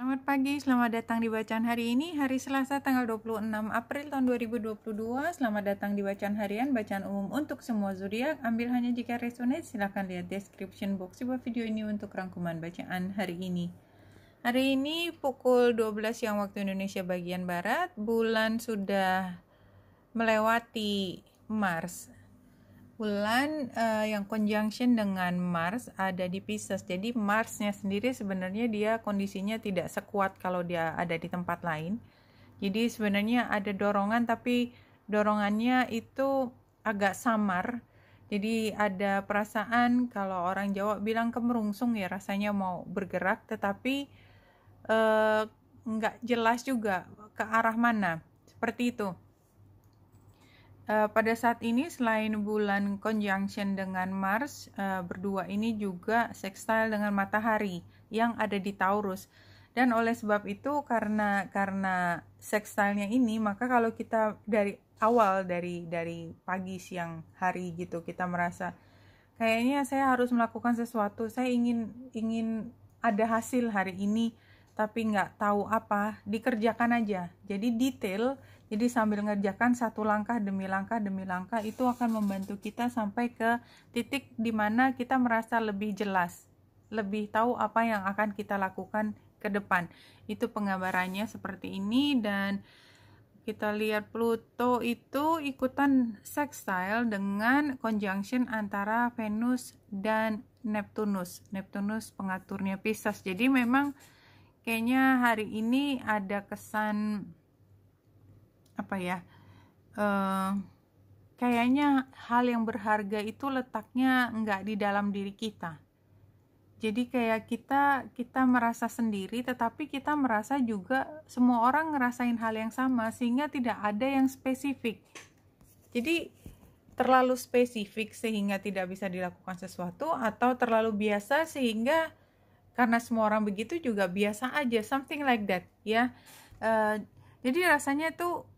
Selamat pagi, selamat datang di bacaan hari ini, hari Selasa tanggal 26 April tahun 2022. Selamat datang di bacaan harian, bacaan umum untuk semua zodiak. Ambil hanya jika resonate, silahkan lihat description box di bawah video ini untuk rangkuman bacaan hari ini. Hari ini pukul 12 siang waktu Indonesia bagian Barat, bulan sudah melewati Mars. Bulan yang conjunction dengan Mars ada di Pisces. Jadi Marsnya sendiri sebenarnya dia kondisinya tidak sekuat kalau dia ada di tempat lain. Jadi sebenarnya ada dorongan, tapi dorongannya itu agak samar. Jadi ada perasaan, kalau orang Jawa bilang kemerungsung ya, rasanya mau bergerak tetapi nggak jelas juga ke arah mana. Seperti itu. Pada saat ini selain bulan conjunction dengan Mars, berdua ini juga sextile dengan matahari yang ada di Taurus. Dan oleh sebab itu karena sextile-nya ini, maka kalau kita dari awal dari pagi siang hari gitu kita merasa kayaknya saya harus melakukan sesuatu, saya ingin ada hasil hari ini tapi nggak tahu apa, dikerjakan aja. Jadi detail. Jadi sambil ngerjakan satu langkah demi langkah itu akan membantu kita sampai ke titik di mana kita merasa lebih jelas, lebih tahu apa yang akan kita lakukan ke depan. Itu penggambarannya seperti ini. Dan kita lihat Pluto itu ikutan sextile dengan conjunction antara Venus dan Neptunus. Neptunus pengaturnya Pisces. Jadi memang kayaknya hari ini ada kesan kayaknya hal yang berharga itu letaknya nggak di dalam diri kita. Jadi kayak kita merasa sendiri, tetapi kita merasa juga semua orang ngerasain hal yang sama, sehingga tidak ada yang spesifik. Jadi terlalu spesifik sehingga tidak bisa dilakukan sesuatu, atau terlalu biasa sehingga karena semua orang begitu juga biasa aja, something like that ya. Jadi rasanya tuh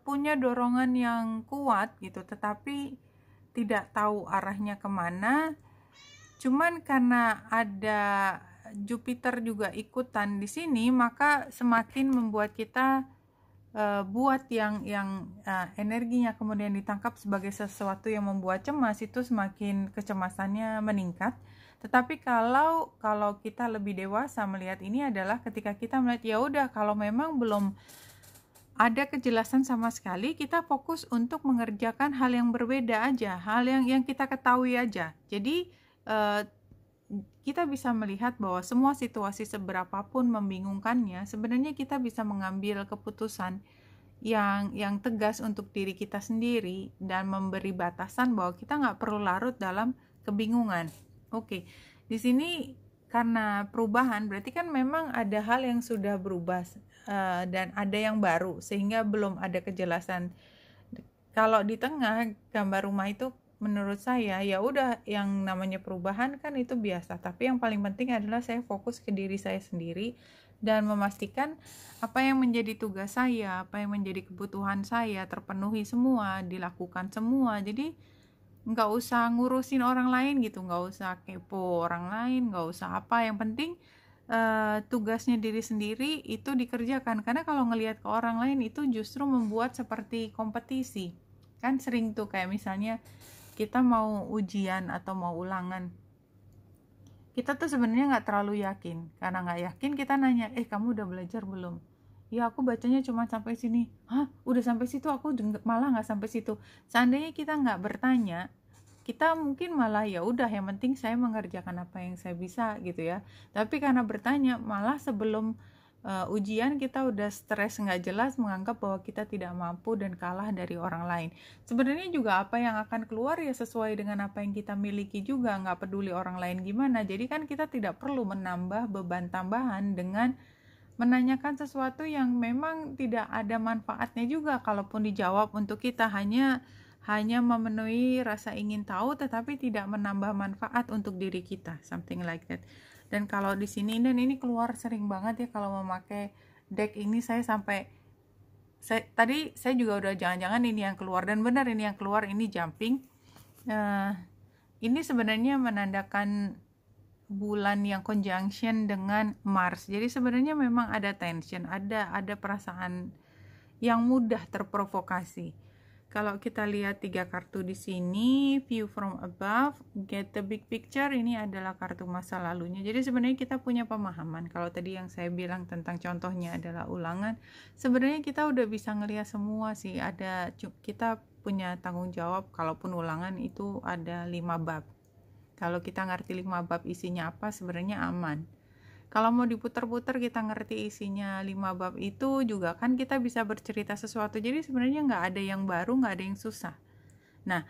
punya dorongan yang kuat gitu, tetapi tidak tahu arahnya kemana. Cuman karena ada Jupiter juga ikutan di sini, maka semakin membuat kita buat yang energinya kemudian ditangkap sebagai sesuatu yang membuat cemas, itu semakin kecemasannya meningkat. Tetapi kalau kita lebih dewasa melihat ini adalah ketika kita melihat ya udah, kalau memang belum ada kejelasan sama sekali, kita fokus untuk mengerjakan hal yang berbeda aja, hal yang kita ketahui aja. Jadi kita bisa melihat bahwa semua situasi seberapapun membingungkannya, sebenarnya kita bisa mengambil keputusan yang tegas untuk diri kita sendiri dan memberi batasan bahwa kita nggak perlu larut dalam kebingungan. Oke, di sini karena perubahan berarti kan memang ada hal yang sudah berubah dan ada yang baru, sehingga belum ada kejelasan. Kalau di tengah gambar rumah itu menurut saya ya udah, yang namanya perubahan kan itu biasa, tapi yang paling penting adalah saya fokus ke diri saya sendiri dan memastikan apa yang menjadi tugas saya, apa yang menjadi kebutuhan saya terpenuhi semua, dilakukan semua. Jadi nggak usah ngurusin orang lain gitu, nggak usah kepo orang lain, nggak usah apa, yang penting tugasnya diri sendiri itu dikerjakan. Karena kalau ngelihat ke orang lain itu justru membuat seperti kompetisi. Kan sering tuh kayak misalnya kita mau ujian atau mau ulangan, kita tuh sebenarnya nggak terlalu yakin. Karena nggak yakin kita nanya, kamu udah belajar belum? Ya aku bacanya cuma sampai sini. Hah, udah sampai situ? Aku malah nggak sampai situ. Seandainya kita nggak bertanya, kita mungkin malah ya udah, yang penting saya mengerjakan apa yang saya bisa gitu ya. Tapi karena bertanya, malah sebelum ujian kita udah stres, nggak jelas, menganggap bahwa kita tidak mampu dan kalah dari orang lain. Sebenarnya juga apa yang akan keluar ya sesuai dengan apa yang kita miliki juga, nggak peduli orang lain gimana. Jadi kan kita tidak perlu menambah beban tambahan dengan menanyakan sesuatu yang memang tidak ada manfaatnya juga. Kalaupun dijawab untuk kita hanya memenuhi rasa ingin tahu, tetapi tidak menambah manfaat untuk diri kita, something like that. Dan kalau di sini, dan ini keluar sering banget ya kalau memakai deck ini, tadi saya juga udah jangan-jangan ini yang keluar, dan benar ini yang keluar, ini jumping. Ini sebenarnya menandakan bulan yang conjunction dengan Mars. Jadi sebenarnya memang ada tension, ada perasaan yang mudah terprovokasi. Kalau kita lihat 3 kartu di sini, view from above, get the big picture, ini adalah kartu masa lalunya. Jadi sebenarnya kita punya pemahaman. Kalau tadi yang saya bilang tentang contohnya adalah ulangan, sebenarnya kita udah bisa ngelihat semua sih. Kita punya tanggung jawab, kalaupun ulangan itu ada 5 bab. Kalau kita ngerti 5 bab isinya apa, sebenarnya aman. Kalau mau diputar-putar kita ngerti isinya 5 bab itu juga kan kita bisa bercerita sesuatu. Jadi sebenarnya nggak ada yang baru, nggak ada yang susah. Nah,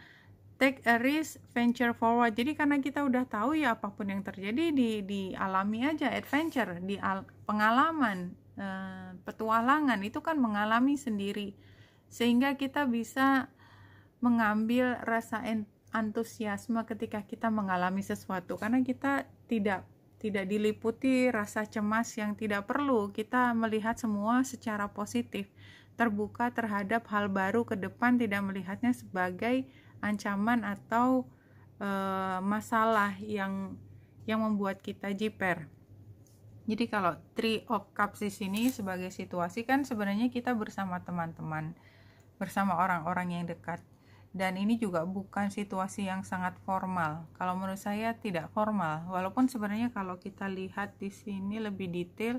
take a risk, venture forward. Jadi karena kita udah tahu ya apapun yang terjadi dialami aja, adventure, pengalaman, petualangan itu kan mengalami sendiri. Sehingga kita bisa mengambil rasa antusiasme ketika kita mengalami sesuatu, karena kita tidak diliputi rasa cemas yang tidak perlu. Kita melihat semua secara positif, terbuka terhadap hal baru ke depan, tidak melihatnya sebagai ancaman atau masalah yang membuat kita jiper. Jadi kalau Three of Cups di sini sebagai situasi kan sebenarnya kita bersama teman-teman, bersama orang-orang yang dekat. Dan ini juga bukan situasi yang sangat formal. Kalau menurut saya tidak formal. Walaupun sebenarnya kalau kita lihat di sini lebih detail,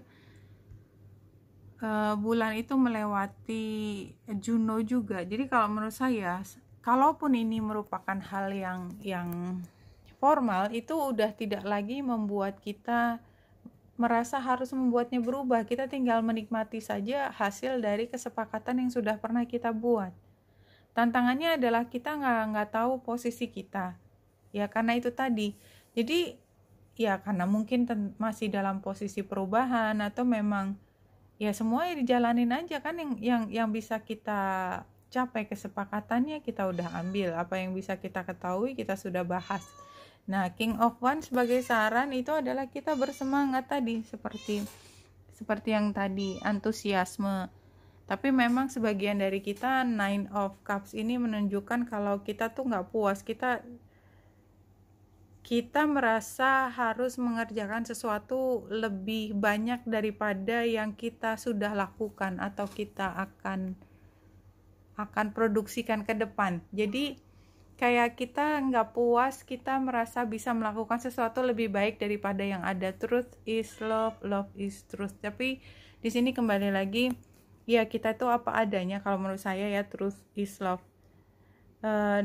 bulan itu melewati Juno juga. Jadi kalau menurut saya, kalaupun ini merupakan hal yang formal, itu udah tidak lagi membuat kita merasa harus membuatnya berubah. Kita tinggal menikmati saja hasil dari kesepakatan yang sudah pernah kita buat. Tantangannya adalah kita nggak tahu posisi kita, ya karena itu tadi. Jadi ya karena mungkin masih dalam posisi perubahan, atau memang ya semua dijalanin aja kan. Yang bisa kita capai kesepakatannya kita udah ambil, apa yang bisa kita ketahui kita sudah bahas. Nah, King of Wands sebagai saran itu adalah kita bersemangat tadi, seperti yang tadi, antusiasme. Tapi memang sebagian dari kita, Nine of Cups ini menunjukkan kalau kita tuh nggak puas. Kita merasa harus mengerjakan sesuatu lebih banyak daripada yang kita sudah lakukan atau kita akan produksikan ke depan. Jadi kayak kita nggak puas, kita merasa bisa melakukan sesuatu lebih baik daripada yang ada. Truth is love, love is truth. Tapi di sini kembali lagi, ya kita itu apa adanya. Kalau menurut saya ya, truth is love.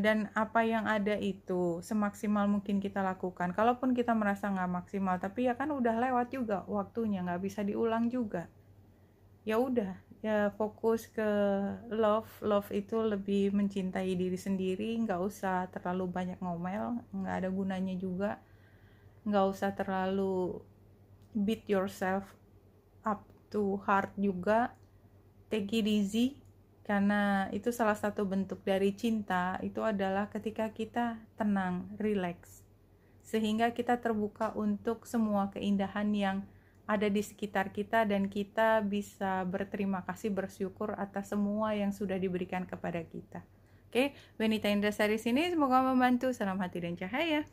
Dan apa yang ada itu semaksimal mungkin kita lakukan. Kalaupun kita merasa nggak maksimal, tapi ya kan udah lewat juga waktunya, nggak bisa diulang juga. Ya udah, ya fokus ke love itu lebih mencintai diri sendiri. Nggak usah terlalu banyak ngomel, nggak ada gunanya juga. Nggak usah terlalu beat yourself up too hard juga. Take it easy, karena itu salah satu bentuk dari cinta. Itu adalah ketika kita tenang, relax, sehingga kita terbuka untuk semua keindahan yang ada di sekitar kita, dan kita bisa berterima kasih, bersyukur atas semua yang sudah diberikan kepada kita. Oke, Benita Indrasari sini, semoga membantu. Salam hati dan cahaya.